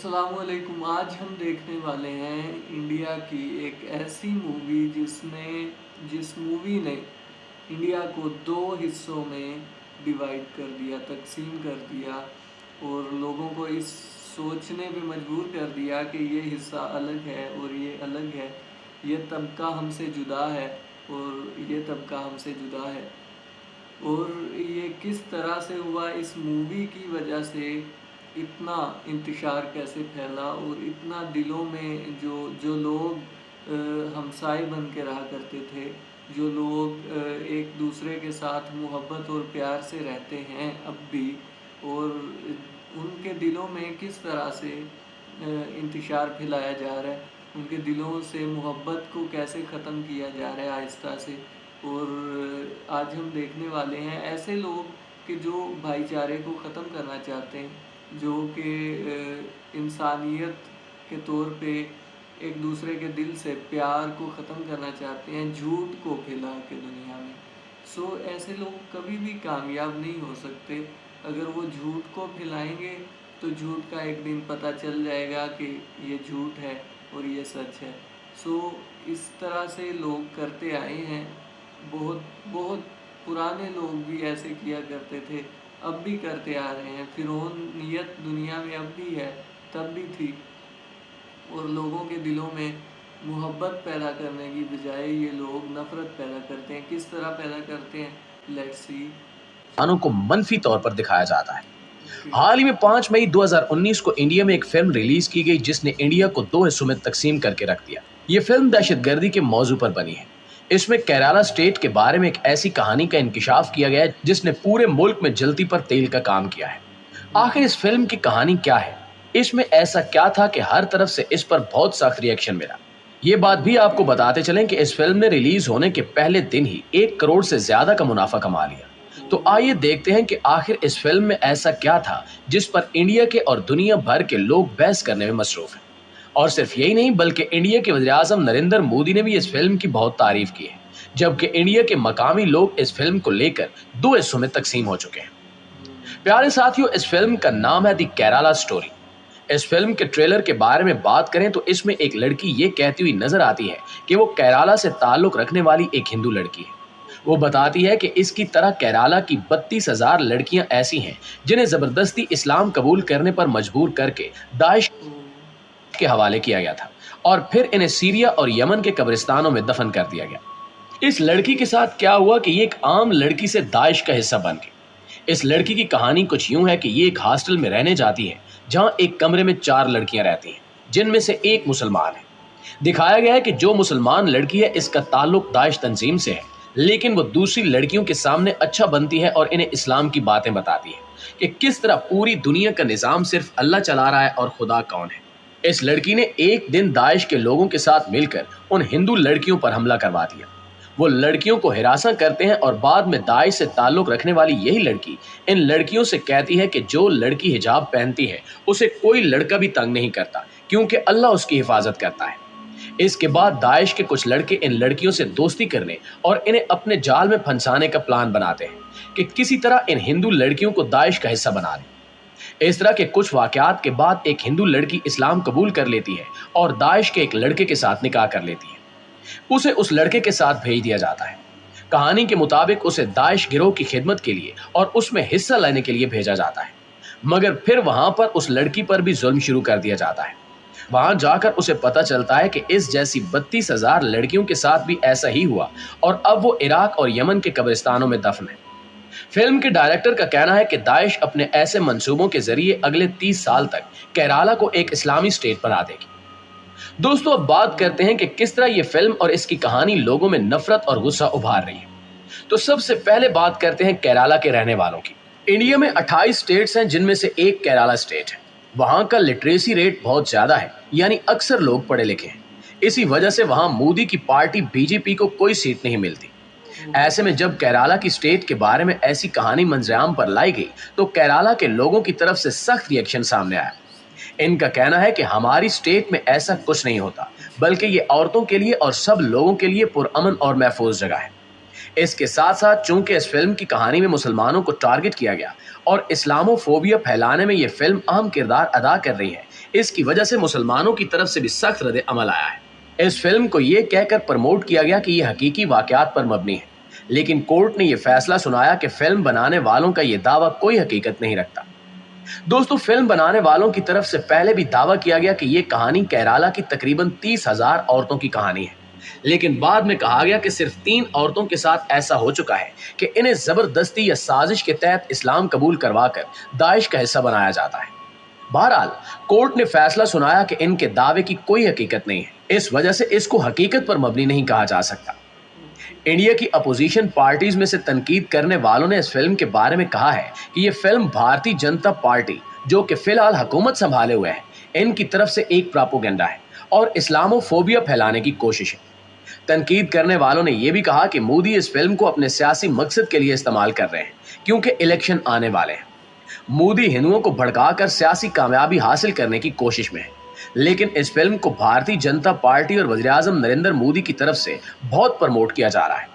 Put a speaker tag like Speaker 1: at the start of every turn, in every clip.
Speaker 1: अस्सलाम वालेकुम। आज हम देखने वाले हैं इंडिया की एक ऐसी मूवी जिस मूवी ने इंडिया को दो हिस्सों में डिवाइड कर दिया, तकसीम कर दिया और लोगों को इस सोचने पे मजबूर कर दिया कि ये हिस्सा अलग है और ये अलग है, ये तबका हमसे जुदा है और ये तबका हमसे जुदा है। और ये किस तरह से हुआ, इस मूवी की वजह से इतना इंतशार कैसे फैला और इतना दिलों में जो लोग हमसाए बन के रहा करते थे, जो लोग एक दूसरे के साथ मोहब्बत और प्यार से रहते हैं अब भी, और उनके दिलों में किस तरह से इंतशार फैलाया जा रहा है, उनके दिलों से मोहब्बत को कैसे ख़त्म किया जा रहा है आहिस्ता से। और आज हम देखने वाले हैं ऐसे लोग कि जो भाईचारे को ख़त्म करना चाहते हैं, जो कि इंसानियत के तौर पे एक दूसरे के दिल से प्यार को ख़त्म करना चाहते हैं, झूठ को फैला के दुनिया में। ऐसे लोग कभी भी कामयाब नहीं हो सकते। अगर वो झूठ को फैलाएंगे तो झूठ का एक दिन पता चल जाएगा कि ये झूठ है और ये सच है। इस तरह से लोग करते आए हैं। बहुत बहुत पुराने लोग भी ऐसे किया करते थे, अब भी करते आ रहे हैं। फिरौनियत दुनिया में अब भी है, तब भी थी। और लोगों के दिलों में मोहब्बत पैदा करने की बजाय ये लोग नफ़रत पैदा करते हैं। किस तरह पैदा करते हैं, लेट्स सी।
Speaker 2: को मनफी तौर पर दिखाया जाता है। हाल ही में 5 मई 2019 को इंडिया में एक फिल्म रिलीज की गई जिसने इंडिया को दो हिस्सों में तकसीम करके रख दिया। ये फिल्म दहशतगर्दी के मौजू पर बनी है। इसमें केरला स्टेट के बारे में एक ऐसी कहानी का इंकिशाफ किया गया है जिसने पूरे मुल्क में जलती पर तेल का काम किया है। आखिर इस फिल्म की कहानी क्या है? इसमें ऐसा क्या था कि हर तरफ से इस पर बहुत सख्त रिएक्शन मिला? ये बात भी आपको बताते चलें कि इस फिल्म ने रिलीज होने के पहले दिन ही 1 करोड़ से ज्यादा का मुनाफा कमा लिया। तो आइए देखते हैं कि आखिर इस फिल्म में ऐसा क्या था जिस पर इंडिया के और दुनिया भर के लोग बहस करने में मसरूफ हैं। और सिर्फ यही नहीं, बल्कि इंडिया के वज़ीर-ए-आज़म नरेंद्र मोदी ने भी इस फिल्म की बहुत तारीफ की है, जबकि इंडिया के मकामी लोग इस फिल्म को लेकर दो हिस्सों में तकसीम हो चुके हैं। प्यारे साथियों, इस फिल्म का नाम है दी केरला स्टोरी। इस फिल्म के ट्रेलर के बारे में बात करें तो इसमें एक लड़की ये कहती हुई नजर आती है कि वो केरला से ताल्लुक रखने वाली एक हिंदू लड़की है। वो बताती है कि इसकी तरह केरला की 32,000 लड़कियां ऐसी हैं जिन्हें जबरदस्ती इस्लाम कबूल करने पर मजबूर करके दाइश के हवाले किया गया था और फिर इन्हें सीरिया और यमन के कब्रिस्तानों में दफन कर दिया गया। इस लड़की के साथ क्या हुआ कि ये एक आम लड़की से दाइश का हिस्सा बन गई। इस लड़की की कहानी कुछ यूं है कि ये एक हॉस्टल में रहने जाती है जहां एक कमरे में 4 लड़कियां रहती हैं, जिनमें से एक मुसलमान है। दिखाया गया है कि जो मुसलमान लड़की है इसका ताल्लुक दाइश तंजीम से है, लेकिन वो दूसरी लड़कियों के सामने अच्छा बनती है और इन्हें इस्लाम की बातें बताती है कि किस तरह पूरी दुनिया का निज़ाम सिर्फ अल्लाह चला रहा है और खुदा कौन है। इस लड़की ने एक दिन दाइश के लोगों के साथ मिलकर उन हिंदू लड़कियों पर हमला करवा दिया। वो लड़कियों को हिरासा करते हैं और बाद में दाइश से ताल्लुक रखने वाली यही लड़की इन लड़कियों से कहती है कि जो लड़की हिजाब पहनती है उसे कोई लड़का भी तंग नहीं करता, क्योंकि अल्लाह उसकी हिफाजत करता है। इसके बाद दाइश के कुछ लड़के इन लड़कियों से दोस्ती करने और इन्हें अपने जाल में फंसाने का प्लान बनाते हैं कि किसी तरह इन हिंदू लड़कियों को दाइश का हिस्सा बना लें। इस तरह के कुछ वाकयात के बाद एक हिंदू लड़की इस्लाम कबूल कर लेती है और दाइश के एक लड़के के साथ निकाह कर लेती है। उसे उस लड़के के साथ भेज दिया जाता है। कहानी के मुताबिक उसे दाइश गिरोह की खिदमत के लिए और उसमें हिस्सा लेने के लिए भेजा जाता है, मगर फिर वहां पर उस लड़की पर भी जुल्म शुरू कर दिया जाता है। वहां जाकर उसे पता चलता है कि इस जैसी 32,000 लड़कियों के साथ भी ऐसा ही हुआ और अब वो इराक और यमन के कब्रिस्तानों में दफन है। फिल्म के डायरेक्टर का कहना है कि दाइश अपने ऐसे मंसूबों के जरिए अगले 30 साल तक केरला को एक इस्लामी स्टेट बना देगी। दोस्तों, अब बात करते हैं कि किस तरह ये फिल्म और इसकी कहानी लोगों में नफरत और गुस्सा उभार रही है। तो सबसे पहले बात करते हैं केरला के रहने वालों की। इंडिया में 28 स्टेट्स हैं, जिनमें से एक केरला स्टेट है। वहां का लिटरेसी रेट बहुत ज्यादा है, यानी अक्सर लोग पढ़े लिखे हैं। इसी वजह से वहां मोदी की पार्टी बीजेपी को कोई सीट नहीं मिलती। ऐसे में जब केरला की स्टेट के बारे में ऐसी कहानी मंजरेआम पर लाई गई तो केरला के लोगों की तरफ से सख्त रिएक्शन सामने आया। इनका कहना है कि हमारी स्टेट में ऐसा कुछ नहीं होता, बल्कि ये औरतों के लिए और सब लोगों के लिए पुरअमन और महफूज जगह है। इसके साथ साथ चूंकि इस फिल्म की कहानी में मुसलमानों को टारगेट किया गया और इस्लामोफोबिया फैलाने में ये फिल्म अहम किरदार अदा कर रही है, इसकी वजह से मुसलमानों की तरफ से भी सख्त रद्द अमल आया है। इस फिल्म को ये कहकर प्रमोट किया गया कि ये हकीकी वाकयात पर मबनी है, लेकिन कोर्ट ने यह फैसला सुनाया कि फिल्म बनाने वालों का यह दावा कोई हकीकत नहीं रखता। दोस्तों, फिल्म बनाने वालों की तरफ से पहले भी दावा किया गया कि यह कहानी केरला की तकरीबन 30,000 औरतों की कहानी है, लेकिन बाद में कहा गया कि सिर्फ 3 औरतों के साथ ऐसा हो चुका है कि इन्हें जबरदस्ती या साजिश के तहत इस्लाम कबूल करवाकर दाइश का हिस्सा बनाया जाता है। बहरहाल, कोर्ट ने फैसला सुनाया कि इनके दावे की कोई हकीकत नहीं है, इस वजह से इसको हकीकत पर मबनी नहीं कहा जा सकता। इंडिया की अपोजिशन पार्टीज में से तनकीद करने वालों ने इस फिल्म के बारे में कहा है कि यह फिल्म भारतीय जनता पार्टी, जो कि फिलहाल हुकूमत संभाले हुए है, इनकी तरफ से एक प्रोपेगेंडा है और इस्लामोफोबिया फैलाने की कोशिश है। तनकीद करने वालों ने यह भी कहा कि मोदी इस फिल्म को अपने सियासी मकसद के लिए इस्तेमाल कर रहे हैं, क्योंकि इलेक्शन आने वाले हैं। मोदी हिंदुओं को भड़काकर सियासी कामयाबी हासिल करने की कोशिश में है, लेकिन इस फिल्म को भारतीय जनता पार्टी और वज़ीर-ए-आज़म नरेंद्र मोदी की तरफ से बहुत प्रमोट किया जा रहा है।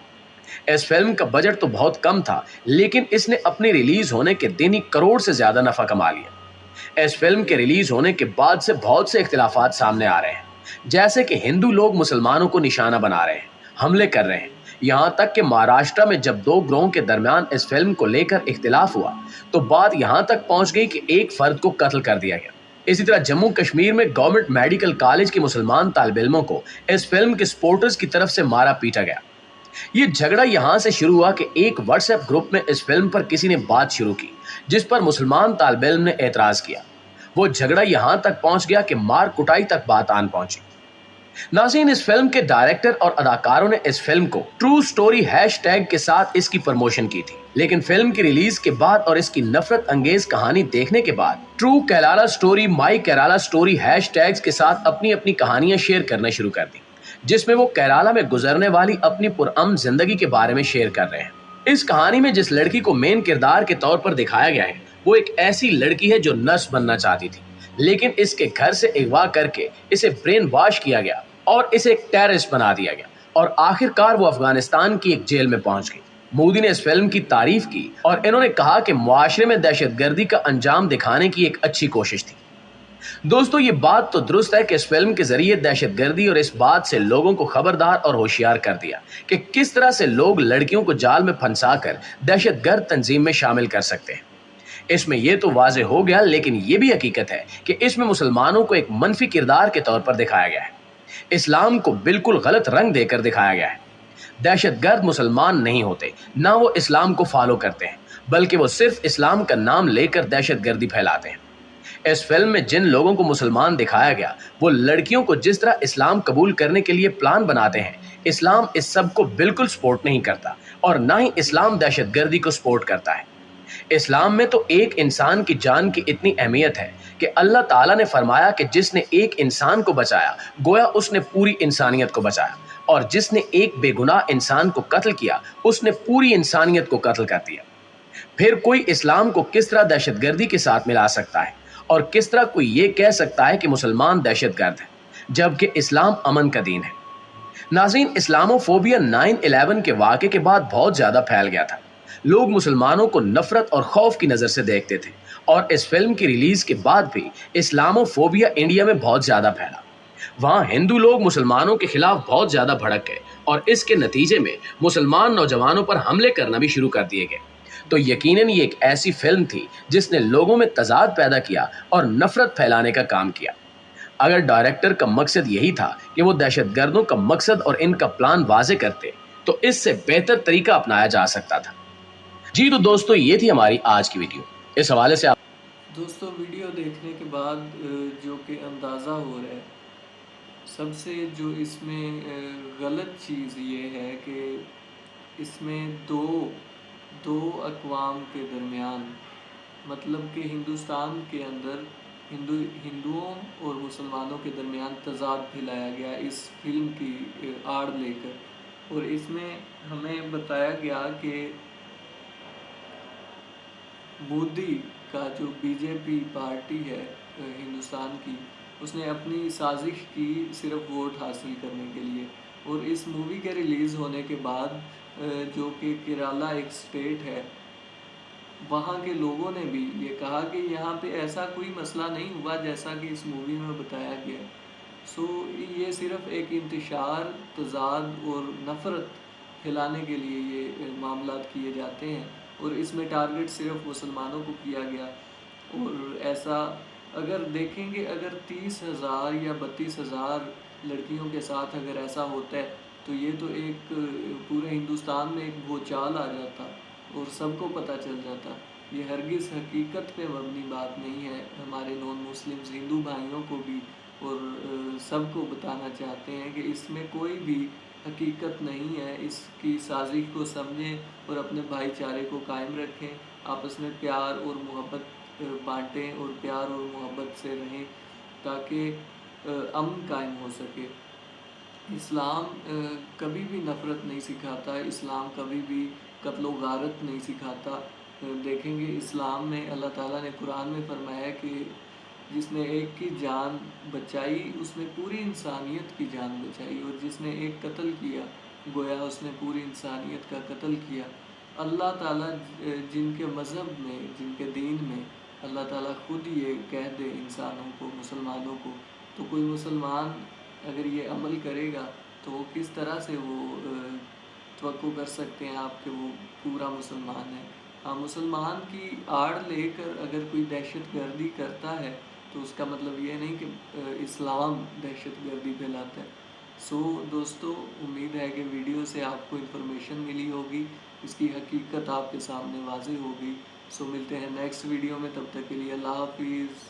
Speaker 2: इस फिल्म का बजट तो बहुत कम था, लेकिन इसने अपनी रिलीज होने के दिन ही करोड़ से ज्यादा नफा कमा लिया। इस फिल्म के रिलीज होने के बाद से बहुत से इख्तिलाफात सामने आ रहे हैं, जैसे कि हिंदू लोग मुसलमानों को निशाना बना रहे हैं, हमले कर रहे हैं। यहाँ तक कि महाराष्ट्र में जब 2 ग्रोहों के दरमियान इस फिल्म को लेकर इख्तिलाफ हुआ तो बात यहाँ तक पहुँच गई कि एक फर्द को कत्ल कर दिया गया। इसी तरह जम्मू कश्मीर में गवर्नमेंट मेडिकल कॉलेज के मुसलमान तालिब इल्मों को इस फिल्म के सपोर्टर्स की तरफ से मारा पीटा गया। ये झगड़ा यहाँ से शुरू हुआ कि एक व्हाट्सएप ग्रुप में इस फिल्म पर किसी ने बात शुरू की, जिस पर मुसलमान तालिब इल्म ने एतराज किया। वो झगड़ा यहाँ तक पहुँच गया कि मार कुटाई तक बात आन पहुंची। नाज़रीन, इस फिल्म के डायरेक्टर और अदाकारों ने इस फिल्म को ट्रू स्टोरी हैशटैग के साथ इसकी प्रमोशन की थी, लेकिन फिल्म की रिलीज के बाद और इसकी नफरत अंगेज कहानी देखने के बाद ट्रू केरला स्टोरी, माई केरला स्टोरी हैशटैग्स के साथ अपनी अपनी कहानियां शेयर करना शुरू कर दी, जिसमें वो केरला में गुजरने वाली अपनी पुरअमन जिंदगी के बारे में शेयर कर रहे हैं। इस कहानी में जिस लड़की को मेन किरदार के तौर पर दिखाया गया है, वो एक ऐसी लड़की है जो नर्स बनना चाहती थी, लेकिन इसके घर से अगवा करके इसे ब्रेन वॉश किया गया और इसे एक टेररिस्ट बना दिया गया और आखिरकार वो अफगानिस्तान की एक जेल में पहुंच गई। मोदी ने इस फिल्म की तारीफ की और इन्होंने कहा कि मुआशरे में दहशतगर्दी का अंजाम दिखाने की एक अच्छी कोशिश थी। दोस्तों, ये बात तो दुरुस्त है कि इस फिल्म के जरिए दहशतगर्दी और इस बात से लोगों को खबरदार और होशियार कर दिया कि किस तरह से लोग लड़कियों को जाल में फंसाकर दहशतगर्द तंजीम में शामिल कर सकते हैं। इसमें यह तो वाज़ेह हो गया, लेकिन यह भी हकीकत है कि इसमें मुसलमानों को एक मनफी किरदार के तौर पर दिखाया गया है। इस्लाम को बिल्कुल गलत रंग देकर दिखाया गया है। दहशतगर्द मुसलमान नहीं होते, ना वो इस्लाम को फॉलो करते हैं, बल्कि वो सिर्फ इस्लाम का नाम लेकर दहशतगर्दी फैलाते हैं। इस फिल्म में जिन लोगों को मुसलमान दिखाया गया, वो लड़कियों को जिस तरह इस्लाम कबूल करने के लिए प्लान बनाते हैं, इस्लाम इस सब को बिल्कुल सपोर्ट नहीं करता और ना ही इस्लाम दहशतगर्दी को सपोर्ट करता है। इस्लाम में तो एक इंसान की जान की इतनी अहमियत है कि अल्लाह ताला ने फरमाया कि जिसने एक इंसान को बचाया, गोया उसने पूरी इंसानियत को बचाया, और जिसने एक बेगुनाह इंसान को कत्ल किया, उसने पूरी इंसानियत को कत्ल कर दिया। फिर कोई इस्लाम को किस तरह दहशतगर्दी के साथ मिला सकता है और किस तरह कोई ये कह सकता है कि मुसलमान दहशतगर्द हैं, जबकि इस्लाम अमन का दीन है। नाज़रीन, इस्लामोफोबिया 9/11 के वाक़े के बाद बहुत ज़्यादा फैल गया था। लोग मुसलमानों को नफरत और खौफ की नज़र से देखते थे और इस फिल्म की रिलीज के बाद भी इस्लामोफोबिया इंडिया में बहुत ज़्यादा फैला। वहाँ हिंदू लोग मुसलमानों के खिलाफ बहुत ज़्यादा भड़क गए और इसके नतीजे में मुसलमान नौजवानों पर हमले करना भी शुरू कर दिए गए। तो यकीनन ये एक ऐसी फिल्म थी जिसने लोगों में तजाद पैदा किया और नफरत फैलाने का काम किया। अगर डायरेक्टर का मकसद यही था कि वो दहशतगर्दों का मकसद और इनका प्लान वाजे करते, तो इससे बेहतर तरीका अपनाया जा सकता था। जी तो दोस्तों, ये थी हमारी आज की वीडियो। इस हवाले से
Speaker 1: दोस्तों, वीडियो देखने के बाद जो कि अंदाज़ा हो रहा है, सबसे जो इसमें गलत चीज़ ये है कि इसमें दो अक़वाम के दरमियान, मतलब कि हिंदुस्तान के अंदर हिंदुओं और मुसलमानों के दरमियान तजाद फैलाया गया इस फिल्म की आड़ लेकर। और इसमें हमें बताया गया कि मोदी का जो बीजेपी पार्टी है हिंदुस्तान की, उसने अपनी साजिश की सिर्फ वोट हासिल करने के लिए। और इस मूवी के रिलीज़ होने के बाद जो कि केरला एक स्टेट है, وہاں کے لوگوں نے بھی یہ کہا کہ یہاں پہ ایسا کوئی مسئلہ نہیں ہوا جیسا کہ اس مووی میں بتایا گیا ہے. سو یہ صرف ایک انتشار، تضاد اور نفرت پھیلانے کے لیے یہ معاملات کیے جاتے ہیں، اور اس میں ٹارگٹ صرف مسلمانوں کو کیا گیا. اور ایسا اگر دیکھیں گے، اگر 30,000 یا 32,000 لڑکیوں کے ساتھ اگر ایسا ہوتا ہے تو یہ تو ایک پورے ہندوستان میں ایک بھوچال آ جاتا اور سب کو پتہ چل جاتا. یہ ہرگز حقیقت پہ مبنی بات نہیں ہے. ہمارے نان مسلمز ہندو بھائیوں کو بھی اور سب کو بتانا چاہتے ہیں کہ اس میں کوئی بھی حقیقت نہیں ہے. اس کی سازش کو سمجھیں اور اپنے بھائی چارے کو قائم رکھیں، آپس میں پیار اور محبت بانٹیں اور پیار اور محبت سے رہیں تاکہ امن قائم ہو سکے. اسلام کبھی بھی نفرت نہیں سکھاتا، اسلام کبھی بھی قتل و غارت نہیں سکھاتا. دیکھیں گے اسلام میں اللہ تعالیٰ نے قرآن میں فرمایا کہ جس نے ایک کی جان بچائی اس نے پوری انسانیت کی جان بچائی، اور جس نے ایک قتل کیا گویا اس نے پوری انسانیت کا قتل کیا. اللہ تعالیٰ جن کے مذہب میں، جن کے دین میں اللہ تعالیٰ خود یہ کہہ دے انسانوں کو، مسلمانوں کو، تو کوئی مسلمان اگر یہ عمل کرے گا تو وہ کس طرح سے وہ توقع کر سکتے ہیں آپ کہ وہ پورا مسلمان ہے. ہاں، مسلمان کی آڑ لے کر اگر کوئی دہشت گردی کرتا ہے تو اس کا مطلب یہ نہیں کہ اسلام دہشت گردی پھیلاتا ہے. سو دوستو، امید ہے کہ ویڈیو سے آپ کو انفارمیشن ملی ہوگی، اس کی حقیقت آپ کے سامنے واضح ہوگی. سو ملتے ہیں نیکسٹ ویڈیو میں، تب تک کے لیے اللہ حافظ.